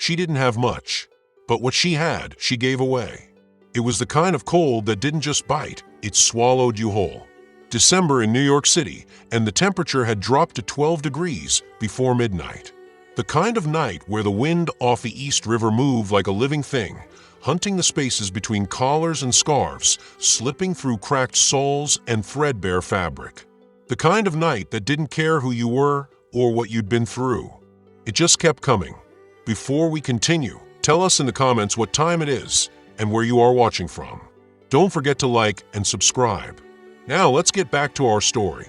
She didn't have much, but what she had, she gave away. It was the kind of cold that didn't just bite, it swallowed you whole. December in New York City, and the temperature had dropped to 12 degrees before midnight. The kind of night where the wind off the East River moved like a living thing, hunting the spaces between collars and scarves, slipping through cracked soles and threadbare fabric. The kind of night that didn't care who you were or what you'd been through. It just kept coming. Before we continue, tell us in the comments what time it is and where you are watching from. Don't forget to like and subscribe. Now let's get back to our story.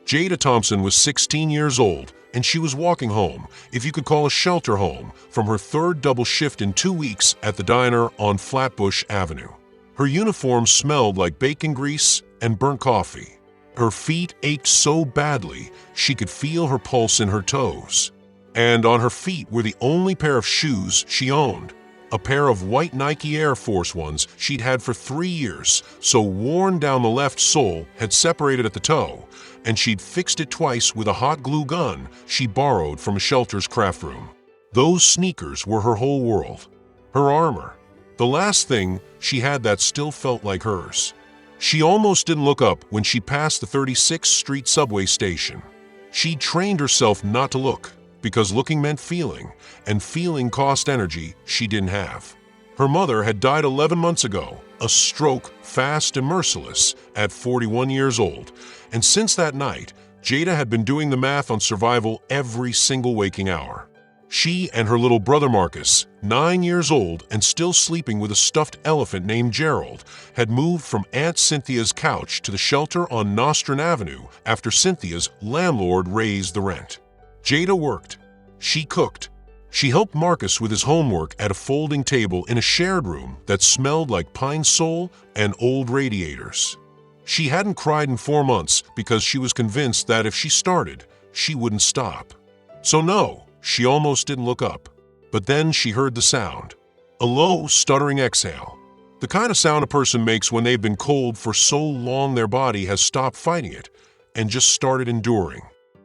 Jada Thompson was 16 years old and she was walking home, if you could call a shelter home, from her third double shift in 2 weeks at the diner on Flatbush Avenue. Her uniform smelled like bacon grease and burnt coffee. Her feet ached so badly she could feel her pulse in her toes. And on her feet were the only pair of shoes she owned. A pair of white Nike Air Force Ones she'd had for 3 years, so worn down the left sole had separated at the toe, and she'd fixed it twice with a hot glue gun she borrowed from a shelter's craft room. Those sneakers were her whole world. Her armor. The last thing she had that still felt like hers. She almost didn't look up when she passed the 36th Street subway station. She trained herself not to look, because looking meant feeling, and feeling cost energy she didn't have. Her mother had died 11 months ago, a stroke, fast and merciless, at 41 years old, and since that night, Jada had been doing the math on survival every single waking hour. She and her little brother Marcus, 9 years old and still sleeping with a stuffed elephant named Gerald, had moved from Aunt Cynthia's couch to the shelter on Nostrand Avenue after Cynthia's landlord raised the rent. Jada worked. She cooked. She helped Marcus with his homework at a folding table in a shared room that smelled like pine sol and old radiators. She hadn't cried in 4 months because she was convinced that if she started, she wouldn't stop. So no, she almost didn't look up. But then she heard the sound. A low, stuttering exhale. The kind of sound a person makes when they've been cold for so long their body has stopped fighting it and just started enduring.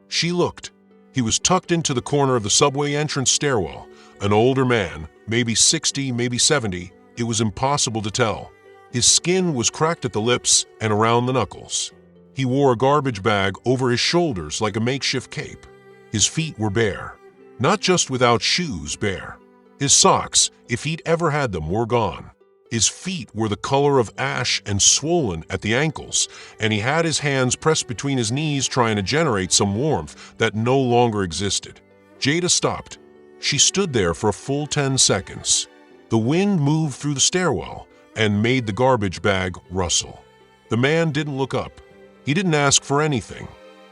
She looked. He was tucked into the corner of the subway entrance stairwell, an older man, maybe 60, maybe 70, it was impossible to tell. His skin was cracked at the lips and around the knuckles. He wore a garbage bag over his shoulders like a makeshift cape. His feet were bare. Not just without shoes bare. His socks, if he'd ever had them, were gone. His feet were the color of ash and swollen at the ankles, and he had his hands pressed between his knees trying to generate some warmth that no longer existed. Jada stopped. She stood there for a full 10 seconds. The wind moved through the stairwell and made the garbage bag rustle. The man didn't look up. He didn't ask for anything.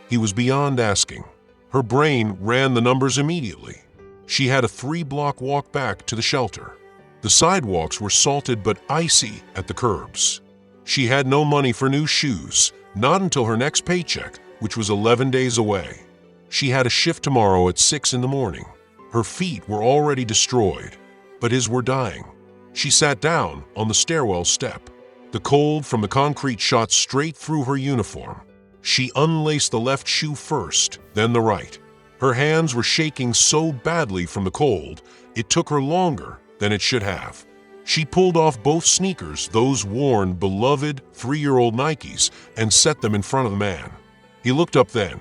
He was beyond asking. Her brain ran the numbers immediately. She had a 3-block walk back to the shelter. The sidewalks were salted but icy at the curbs. She had no money for new shoes, not until her next paycheck, which was 11 days away. She had a shift tomorrow at 6 in the morning. Her feet were already destroyed, but his were dying. She sat down on the stairwell step. The cold from the concrete shot straight through her uniform. She unlaced the left shoe first, then the right. Her hands were shaking so badly from the cold, it took her longer than it should have. She pulled off both sneakers, those worn, beloved 3-year-old Nikes, and set them in front of the man. He looked up then.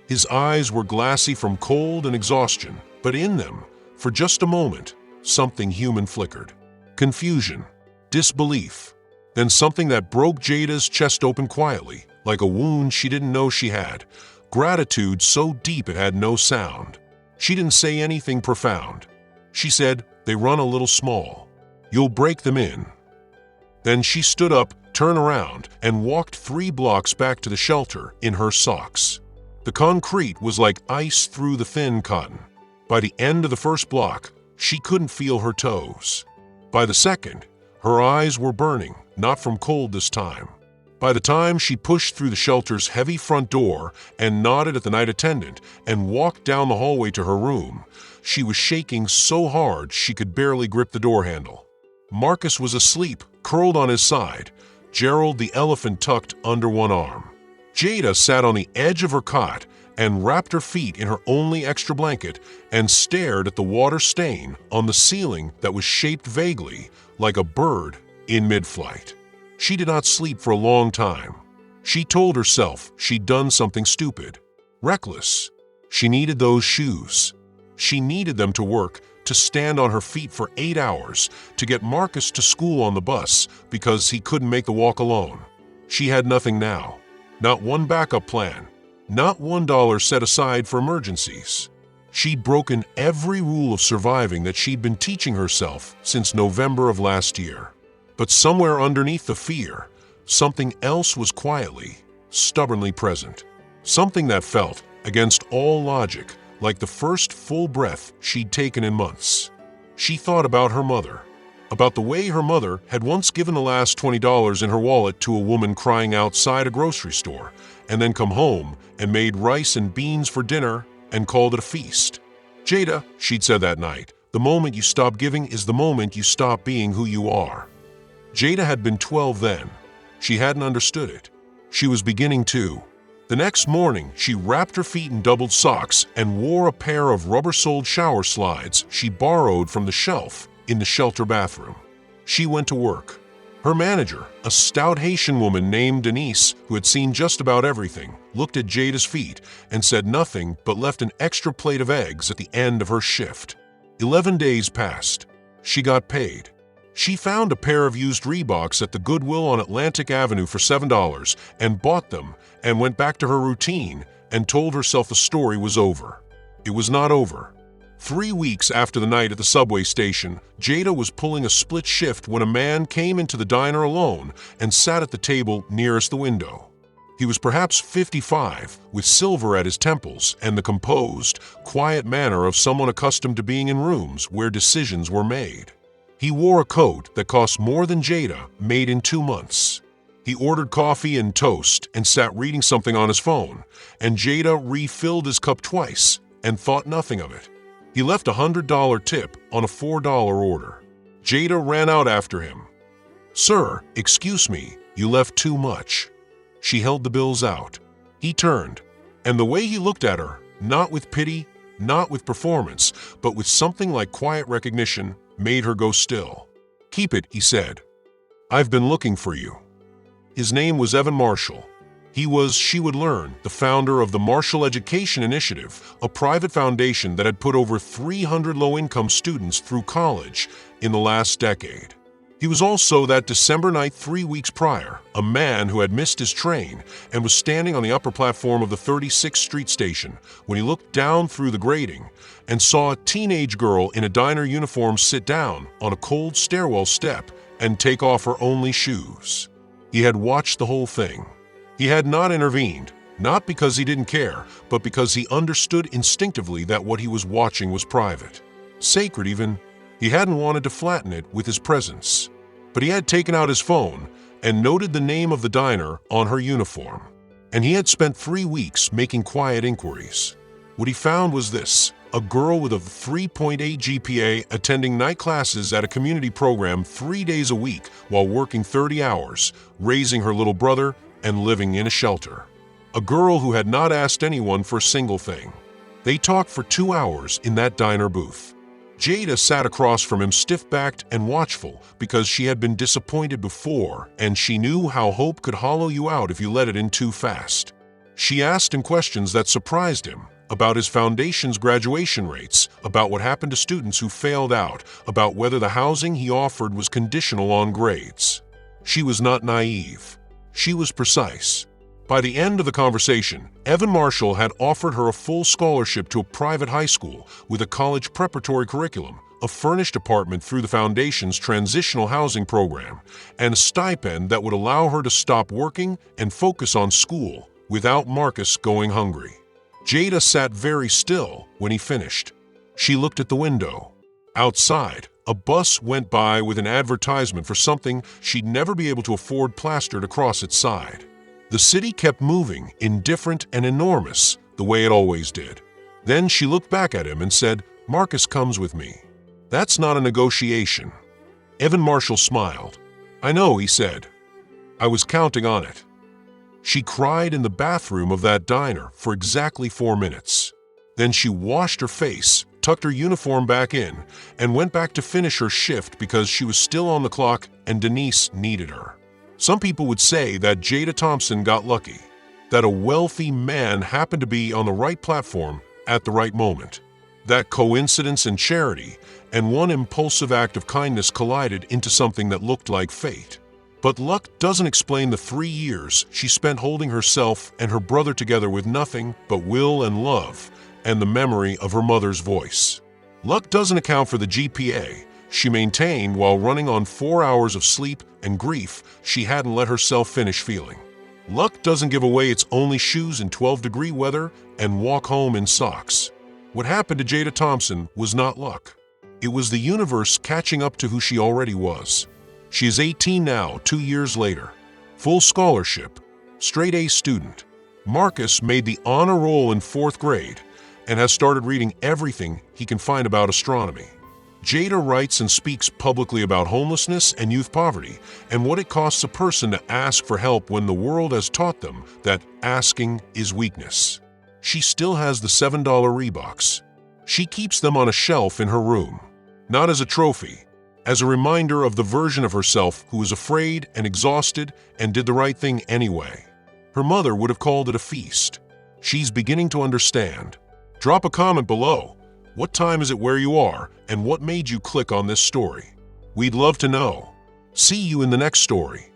His eyes were glassy from cold and exhaustion, but in them, for just a moment, something human flickered. Confusion, disbelief, then something that broke Jada's chest open quietly, like a wound she didn't know she had. Gratitude so deep it had no sound. She didn't say anything profound. She said, "They run a little small. You'll break them in." Then she stood up, turned around, and walked 3 blocks back to the shelter in her socks. The concrete was like ice through the thin cotton. By the end of the first block, she couldn't feel her toes. By the second, her eyes were burning, not from cold this time. By the time she pushed through the shelter's heavy front door and nodded at the night attendant and walked down the hallway to her room, she was shaking so hard she could barely grip the door handle. Marcus was asleep, curled on his side, Gerald the elephant tucked under one arm. Jada sat on the edge of her cot and wrapped her feet in her only extra blanket and stared at the water stain on the ceiling that was shaped vaguely like a bird in mid-flight. She did not sleep for a long time. She told herself she'd done something stupid, reckless. She needed those shoes. She needed them to work, to stand on her feet for 8 hours, to get Marcus to school on the bus because he couldn't make the walk alone. She had nothing now. Not one backup plan. Not $1 set aside for emergencies. She'd broken every rule of surviving that she'd been teaching herself since November of last year. But somewhere underneath the fear, something else was quietly, stubbornly present. Something that felt, against all logic, like the first full breath she'd taken in months. She thought about her mother, about the way her mother had once given the last $20 in her wallet to a woman crying outside a grocery store, and then come home and made rice and beans for dinner and called it a feast. "Jada," she'd said that night, "the moment you stop giving is the moment you stop being who you are." Jada had been 12 then. She hadn't understood it. She was beginning to. The next morning, she wrapped her feet in doubled socks and wore a pair of rubber-soled shower slides she borrowed from the shelf in the shelter bathroom. She went to work. Her manager, a stout Haitian woman named Denise, who had seen just about everything, looked at Jada's feet and said nothing but left an extra plate of eggs at the end of her shift. 11 days passed. She got paid. She found a pair of used Reeboks at the Goodwill on Atlantic Avenue for $7 and bought them and went back to her routine and told herself the story was over. It was not over. 3 weeks after the night at the subway station, Jada was pulling a split shift when a man came into the diner alone and sat at the table nearest the window. He was perhaps 55, with silver at his temples and the composed, quiet manner of someone accustomed to being in rooms where decisions were made. He wore a coat that cost more than Jada made in 2 months. He ordered coffee and toast and sat reading something on his phone, and Jada refilled his cup twice and thought nothing of it. He left a $100 tip on a $4 order. Jada ran out after him. "Sir, excuse me, you left too much." She held the bills out. He turned, and the way he looked at her, not with pity, not with performance, but with something like quiet recognition, made her go still. "Keep it," he said. "I've been looking for you." His name was Evan Marshall. He was, she would learn, the founder of the Marshall Education Initiative, a private foundation that had put over 300 low-income students through college in the last decade. He was also that December night 3 weeks prior, a man who had missed his train and was standing on the upper platform of the 36th Street station when he looked down through the grating and saw a teenage girl in a diner uniform sit down on a cold stairwell step and take off her only shoes. He had watched the whole thing. He had not intervened, not because he didn't care, but because he understood instinctively that what he was watching was private, sacred even. He hadn't wanted to flatten it with his presence. But he had taken out his phone and noted the name of the diner on her uniform. And he had spent 3 weeks making quiet inquiries. What he found was this: a girl with a 3.8 GPA attending night classes at a community program 3 days a week while working 30 hours, raising her little brother, and living in a shelter. A girl who had not asked anyone for a single thing. They talked for 2 hours in that diner booth. Jada sat across from him stiff-backed and watchful because she had been disappointed before, and she knew how hope could hollow you out if you let it in too fast. She asked him questions that surprised him, about his foundation's graduation rates, about what happened to students who failed out, about whether the housing he offered was conditional on grades. She was not naive. She was precise. By the end of the conversation, Evan Marshall had offered her a full scholarship to a private high school with a college preparatory curriculum, a furnished apartment through the foundation's transitional housing program, and a stipend that would allow her to stop working and focus on school without Marcus going hungry. Jada sat very still when he finished. She looked at the window. Outside, a bus went by with an advertisement for something she'd never be able to afford plastered across its side. The city kept moving, indifferent and enormous, the way it always did. Then she looked back at him and said, "Marcus comes with me." "That's not a negotiation." Evan Marshall smiled. "I know," he said. "I was counting on it." She cried in the bathroom of that diner for exactly 4 minutes. Then she washed her face, tucked her uniform back in, and went back to finish her shift because she was still on the clock and Denise needed her. Some people would say that Jada Thompson got lucky, that a wealthy man happened to be on the right platform at the right moment, that coincidence and charity and one impulsive act of kindness collided into something that looked like fate. But luck doesn't explain the 3 years she spent holding herself and her brother together with nothing but will and love and the memory of her mother's voice. Luck doesn't account for the GPA she maintained while running on 4 hours of sleep and grief she hadn't let herself finish feeling. Luck doesn't give away its only shoes in 12-degree weather and walk home in socks. What happened to Jada Thompson was not luck. It was the universe catching up to who she already was. She is 18 now, 2 years later. Full scholarship, straight A student. Marcus made the honor roll in 4th grade and has started reading everything he can find about astronomy. Jada writes and speaks publicly about homelessness and youth poverty and what it costs a person to ask for help when the world has taught them that asking is weakness. She still has the $7 Reeboks. She keeps them on a shelf in her room, not as a trophy, as a reminder of the version of herself who was afraid and exhausted and did the right thing anyway. Her mother would have called it a feast. She's beginning to understand. Drop a comment below. What time is it where you are, and what made you click on this story? We'd love to know. See you in the next story.